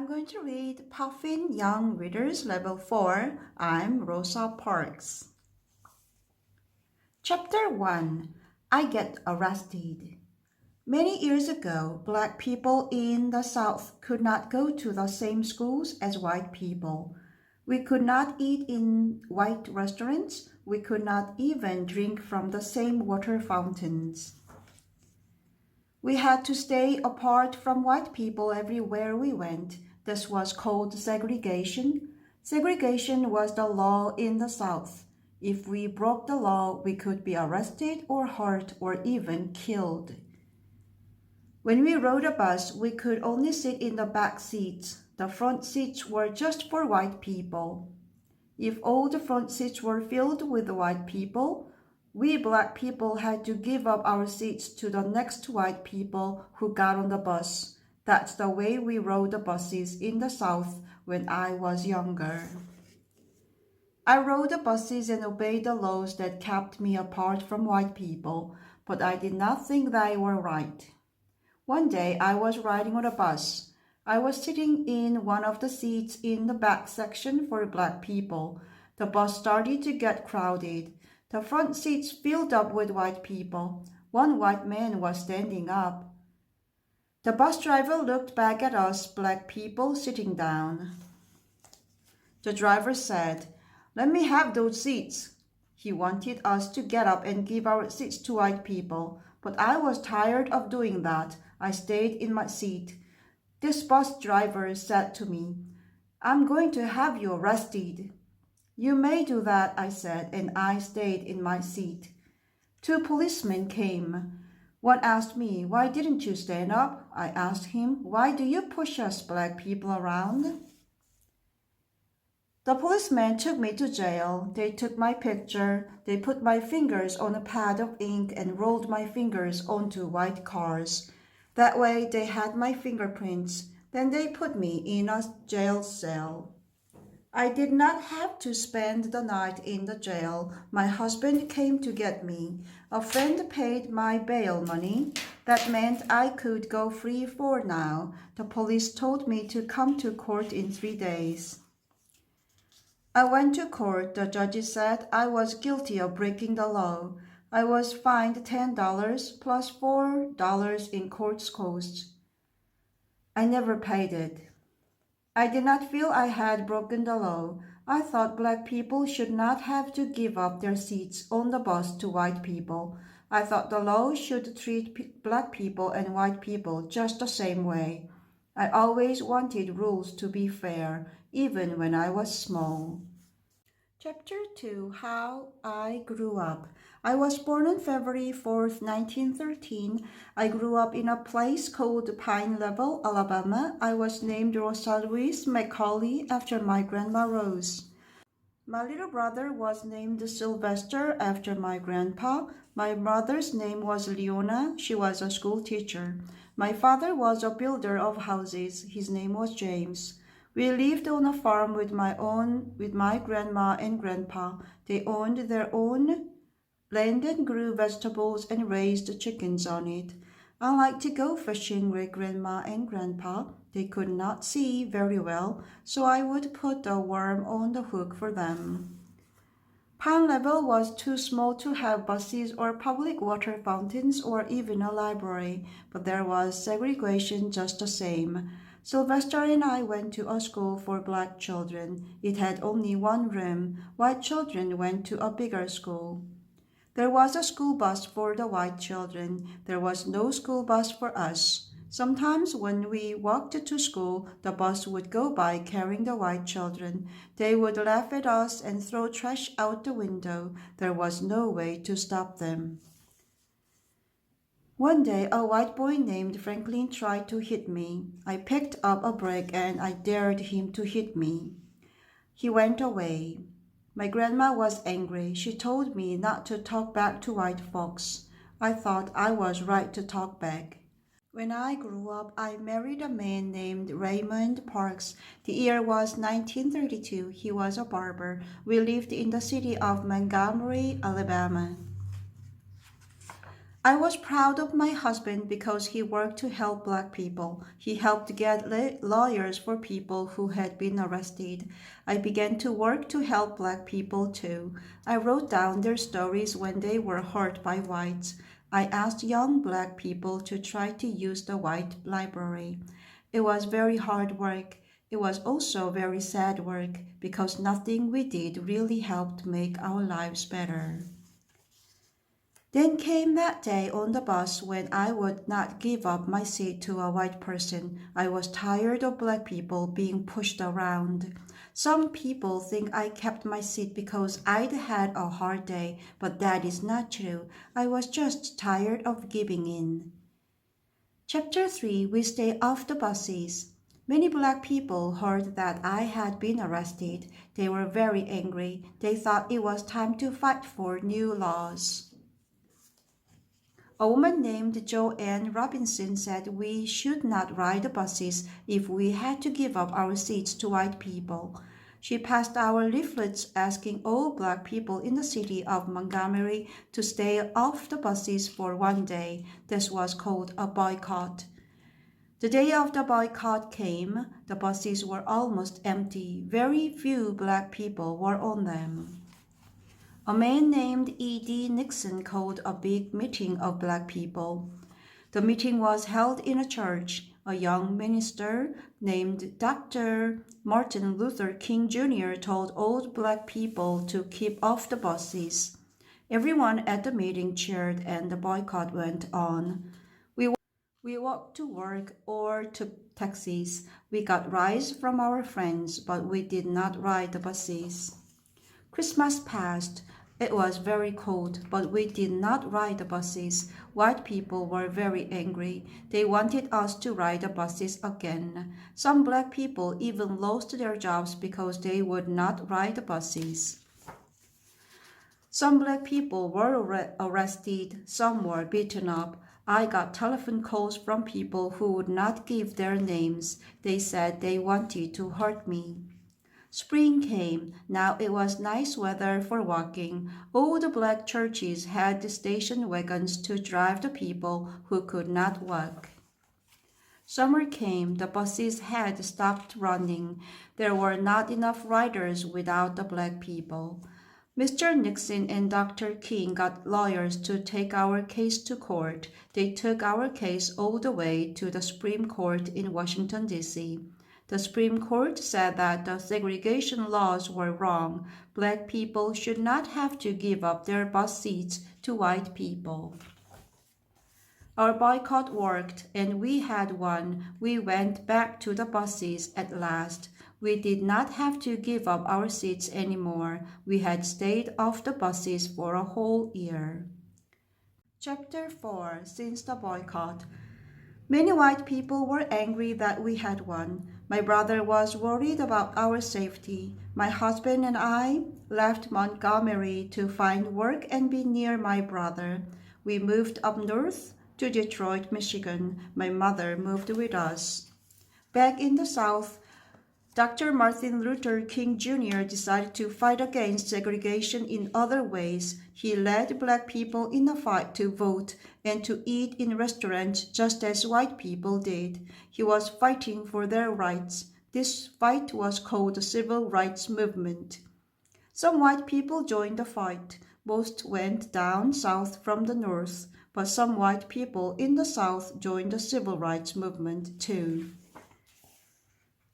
going to read Puffin Young Readers Level 4, Am Rosa Parks. Chapter 1, I Get Arrested. Many years ago, black people in the South could not go to the same schools as white people. We could not eat in white restaurants. We could not even drink from the same water fountains. We had to stay apart from white people everywhere we went. This was called segregation. Segregation was the law in the South. If we broke the law, we could be arrested or hurt or even killed. When we rode a bus, we could only sit in the back seats. The front seats were just for white people. If all the front seats were filled with white people, we black people had to give up our seats to the next white people who got on the bus. That's the way we rode the buses in the South when I was younger. I rode the buses and obeyed the laws that kept me apart from white people, but I did not think they were right. One day I was riding on a bus. I was sitting in one of the seats in the back section for black people. The bus started to get crowded. The front seats filled up with white people. One white man was standing up. The bus driver looked back at us black people sitting down. The driver said, "Let me have those seats." He wanted us to get up and give our seats to white people, but I was tired of doing that. I stayed in my seat. This bus driver said to me, "I'm going to have you arrested." "You may do that," I said, and I stayed in my seat. Two policemen came. One asked me, "Why didn't you stand up?" I asked him, "Why do you push us black people around?" The policemen took me to jail. They took my picture. They put my fingers on a pad of ink and rolled my fingers onto white cars. That way they had my fingerprints. Then they put me in a jail cell. I did not have to spend the night in the jail. My husband came to get me. A friend paid my bail money. That meant I could go free for now. The police told me to come to court in 3 days. I went to court. The judge said I was guilty of breaking the law. I was fined $10 plus $4 in court costs. I never paid it. I did not feel I had broken the law. I thought black people should not have to give up their seats on the bus to white people. I thought the law should treat black people and white people just the same way. I always wanted rules to be fair, even when I was small. Chapter 2, How I Grew Up. I was born on February 4th, 1913. I grew up in a place called Pine Level, Alabama. I was named Rosa Louise McCauley after my grandma Rose. My little brother was named Sylvester after my grandpa. My mother's name was Leona. She was a school teacher. My father was a builder of houses. His name was James. We lived on a farm with my grandma and grandpa. They owned their own land and grew vegetables and raised chickens on it. I liked to go fishing with grandma and grandpa. They could not see very well, so I would put a worm on the hook for them. Pine Level was too small to have buses or public water fountains or even a library, but there was segregation just the same. Sylvester and I went to a school for black children. It had only one room. White children went to a bigger school. There was a school bus for the white children. There was no school bus for us. Sometimes when we walked to school, the bus would go by carrying the white children. They would laugh at us and throw trash out the window. There was no way to stop them. One day, a white boy named Franklin tried to hit me. I picked up a brick and I dared him to hit me. He went away. My grandma was angry. She told me not to talk back to white folks. I thought I was right to talk back. When I grew up, I married a man named Raymond Parks. The year was 1932. He was a barber. We lived in the city of Montgomery, Alabama. I was proud of my husband because he worked to help black people. He helped get lawyers for people who had been arrested. I began to work to help black people too. I wrote down their stories when they were hurt by whites. I asked young black people to try to use the white library. It was very hard work. It was also very sad work because nothing we did really helped make our lives better. Then came that day on the bus when I would not give up my seat to a white person. I was tired of black people being pushed around. Some people think I kept my seat because I'd had a hard day, but that is not true. I was just tired of giving in. Chapter 3. We Stay Off the Buses. Many black people heard that I had been arrested. They were very angry. They thought it was time to fight for new laws. A woman named Joanne Robinson said we should not ride the buses if we had to give up our seats to white people. She passed our leaflets asking all black people in the city of Montgomery to stay off the buses for one day. This was called a boycott. The day of the boycott came. The buses were almost empty. Very few black people were on them. A man named E.D. Nixon called a big meeting of black people. The meeting was held in a church. A young minister named Dr. Martin Luther King Jr. told old black people to keep off the buses. Everyone at the meeting cheered and the boycott went on. We walked to work or took taxis. We got rides from our friends, but we did not ride the buses. Christmas passed. It was very cold, but we did not ride the buses. White people were very angry. They wanted us to ride the buses again. Some black people even lost their jobs because they would not ride the buses. Some black people were arrested. Some were beaten up. I got telephone calls from people who would not give their names. They said they wanted to hurt me. Spring came. Now it was nice weather for walking. All the black churches had the station wagons to drive the people who could not walk. Summer came. The buses had stopped running. There were not enough riders without the black people. Mr. Nixon and Dr. King got lawyers to take our case to court. They took our case all the way to the Supreme Court in Washington, D.C. The Supreme Court said that the segregation laws were wrong. Black people should not have to give up their bus seats to white people. Our boycott worked, and we had won. We went back to the buses at last. We did not have to give up our seats anymore. We had stayed off the buses for a whole year. Chapter 4. Since the boycott. Many white people were angry that we had won. My brother was worried about our safety. My husband and I left Montgomery to find work and be near my brother. We moved up north to Detroit, Michigan. My mother moved with us. Back in the South, Dr. Martin Luther King Jr. decided to fight against segregation in other ways. He led black people in a fight to vote and to eat in restaurants just as white people did. He was fighting for their rights. This fight was called the Civil Rights Movement. Some white people joined the fight. Most went down south from the north, but some white people in the South joined the Civil Rights Movement too.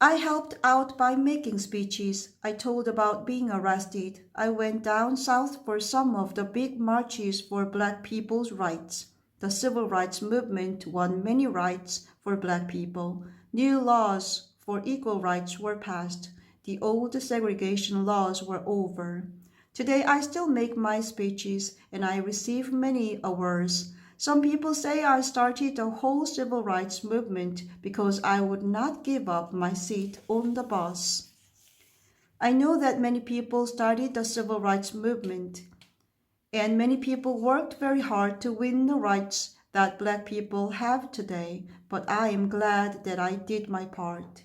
I helped out by making speeches. I told about being arrested. I went down south for some of the big marches for black people's rights. The Civil Rights Movement won many rights for black people. New laws for equal rights were passed. The old segregation laws were over. Today I still make my speeches and I receive many awards. Some people say I started the whole civil rights movement because I would not give up my seat on the bus. I know that many people started the civil rights movement, and many people worked very hard to win the rights that black people have today, but I am glad that I did my part.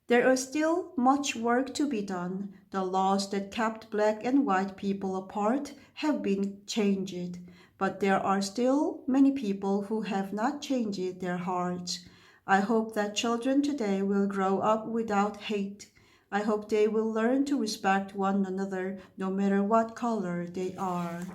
There is still much work to be done. The laws that kept black and white people apart have been changed. but there are still many people who have not changed their hearts. I hope that children today will grow up without hate. I hope they will learn to respect one another no matter what color they are.